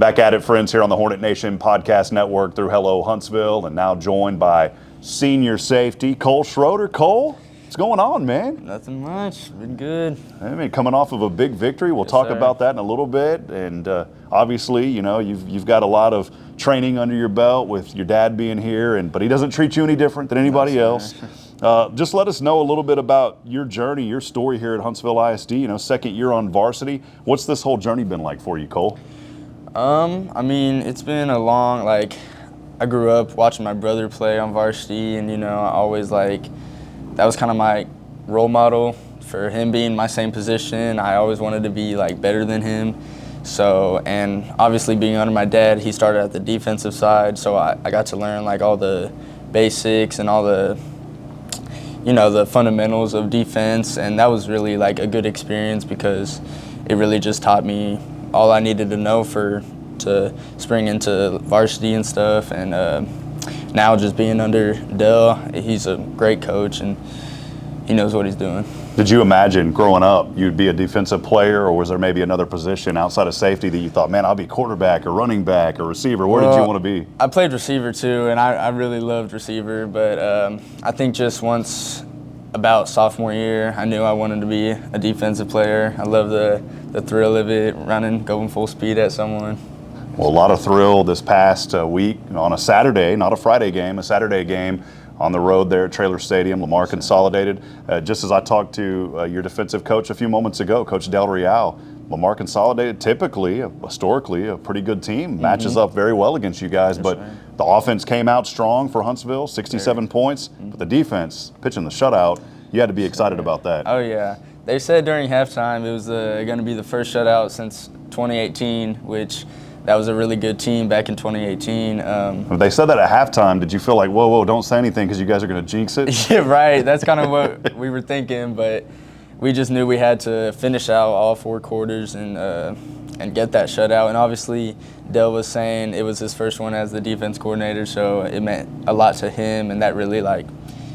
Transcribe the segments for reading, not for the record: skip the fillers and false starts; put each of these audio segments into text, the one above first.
Back at it, friends, here on the Hornet Nation Podcast Network through Hello Huntsville, and now joined by senior safety Cole Schroeder. Cole, what's going on, man? Nothing much. Been good. I mean, coming off of a big victory. We'll talk about that in a little bit. And obviously, you know, you've got a lot of training under your belt with your dad being here, but he doesn't treat you any different than anybody else. Just let us know a little bit about your journey, your story here at Huntsville ISD. You know, second year on varsity. What's this whole journey been like for you, Cole? I mean, it's been a long, I grew up watching my brother play on varsity, and, you know, I always, that was kind of my role model for him being my same position. I always wanted to be, better than him. So, and obviously being under my dad, he started at the defensive side, so I got to learn, all the basics and all the, you know, the fundamentals of defense, and that was really, a good experience because it really just taught me all I needed to know to spring into varsity and stuff. And now just being under Dell, he's a great coach and he knows what he's doing. Did you imagine growing up you'd be a defensive player, or was there maybe another position outside of safety that you thought, man, I'll be quarterback or running back or receiver? Where did you want to be? I played receiver too, and I really loved receiver, but I think just once about sophomore year, I knew I wanted to be a defensive player. I love the thrill of it, running, going full speed at someone. Well, a lot of thrill this past week on a Saturday, not a Friday game, a Saturday game on the road there at Traylor Stadium, Lamar Consolidated. Just as I talked to your defensive coach a few moments ago, Coach Del Real, Lamar Consolidated, typically, historically, a pretty good team, matches up very well against you guys, but the offense came out strong for Huntsville, 67 points, but the defense, pitching the shutout, you had to be excited about that. Oh, yeah. They said during halftime it was going to be the first shutout since 2018, which that was a really good team back in 2018. They said that at halftime. Did you feel like, whoa, don't say anything because you guys are going to jinx it? Yeah, right. That's kind of what we were thinking, but we just knew we had to finish out all four quarters and get that shutout. And obviously, Dell was saying it was his first one as the defense coordinator, so it meant a lot to him, and that really,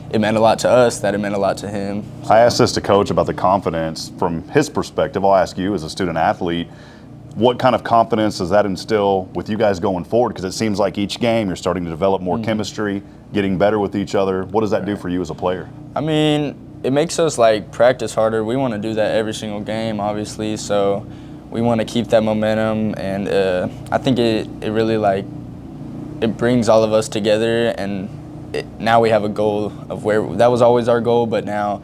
it meant a lot to us, that it meant a lot to him. I asked this to Coach about the confidence from his perspective. I'll ask you as a student athlete, what kind of confidence does that instill with you guys going forward? Because it seems like each game you're starting to develop more chemistry, getting better with each other. What does that do for you as a player? I mean, it makes us practice harder. We want to do that every single game, obviously, so we want to keep that momentum, and I think it really it brings all of us together, and now we have a goal of where that was always our goal, but now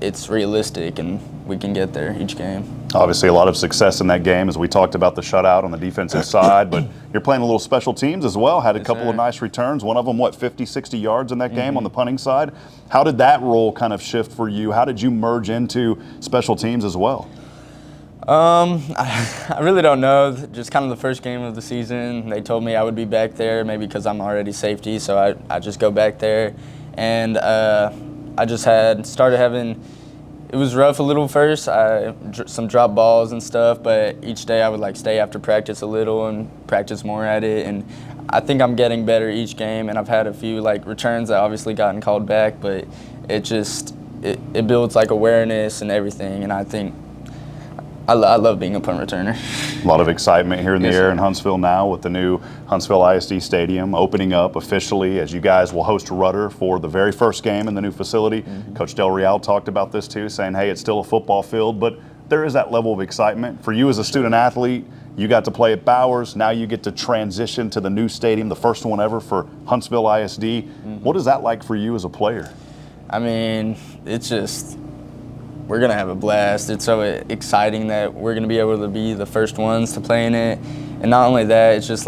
it's realistic and we can get there each game. Obviously a lot of success in that game, as we talked about the shutout on the defensive side, but you're playing a little special teams as well. Had a couple of nice returns, one of them 50, 60 yards in that game on the punting side. How did that role kind of shift for you? How did you merge into special teams as well? I really don't know. Just kind of the first game of the season, they told me I would be back there, maybe because I'm already safety, so I just go back there. And I just started having, it was rough a little first, some drop balls and stuff, but each day I would stay after practice a little and practice more at it. And I think I'm getting better each game, and I've had a few returns that obviously gotten called back, but it just, it builds awareness and everything, and I think I love being a punt returner. A lot of excitement here in the air in Huntsville now with the new Huntsville ISD Stadium opening up officially, as you guys will host Rudder for the very first game in the new facility. Coach Del Real talked about this too, saying, hey, it's still a football field, but there is that level of excitement. For you as a student athlete, you got to play at Bowers. Now you get to transition to the new stadium, the first one ever for Huntsville ISD. What is that like for you as a player? I mean, it's just, we're going to have a blast. It's so exciting that we're going to be able to be the first ones to play in it. And not only that, it's just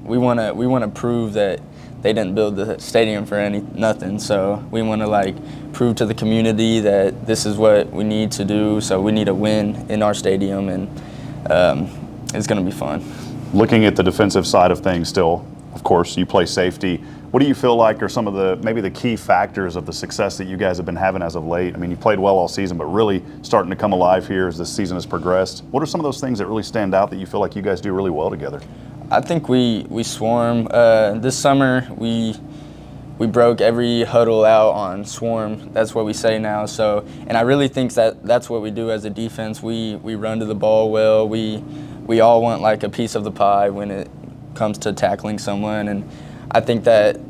we want to prove that they didn't build the stadium for nothing. So we want to prove to the community that this is what we need to do. So we need a win in our stadium, and it's going to be fun. Looking at the defensive side of things still, of course, you play safety. What do you feel like are some of maybe the key factors of the success that you guys have been having as of late? I mean, you played well all season, but really starting to come alive here as this season has progressed. What are some of those things that really stand out that you feel like you guys do really well together? I think we swarm. This summer, we broke every huddle out on swarm. That's what we say now. So, and I really think that's what we do as a defense. We run to the ball well. We we all want like a piece of the pie when it comes to tackling someone, and I think that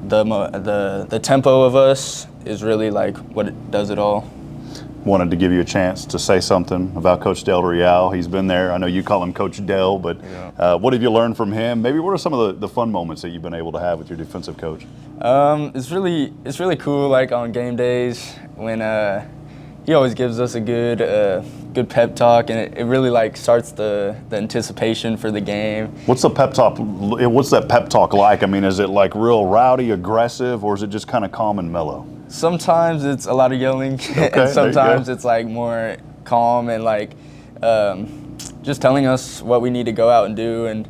the tempo of us is really like what it does it all. Wanted to give you a chance to say something about Coach Del Real. He's been there. I know you call him Coach Del, but what have you learned from him? Maybe what are some of the fun moments that you've been able to have with your defensive coach? It's really cool. Like on game days when he always gives us a good pep talk, and it really like starts the anticipation for the game. What's the pep talk? What's that pep talk like? I mean, is it like real rowdy, aggressive, or is it just kind of calm and mellow? Sometimes it's a lot of yelling, and sometimes it's like more calm and like just telling us what we need to go out and do.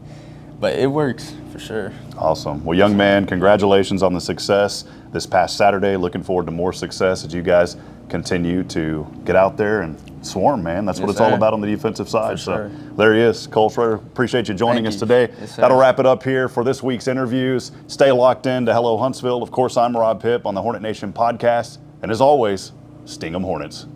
But it works for sure. Awesome. Well, young man, congratulations on the success this past Saturday. Looking forward to more success as you guys continue to get out there and swarm, man. That's what it's all about on the defensive side. So there he is, Cole Schroeder. Appreciate you joining us today. That'll wrap it up here for this week's interviews. Stay locked in to Hello Huntsville. Of course, I'm Hipp on the Hornet Nation podcast. And as always, sting 'em Hornets.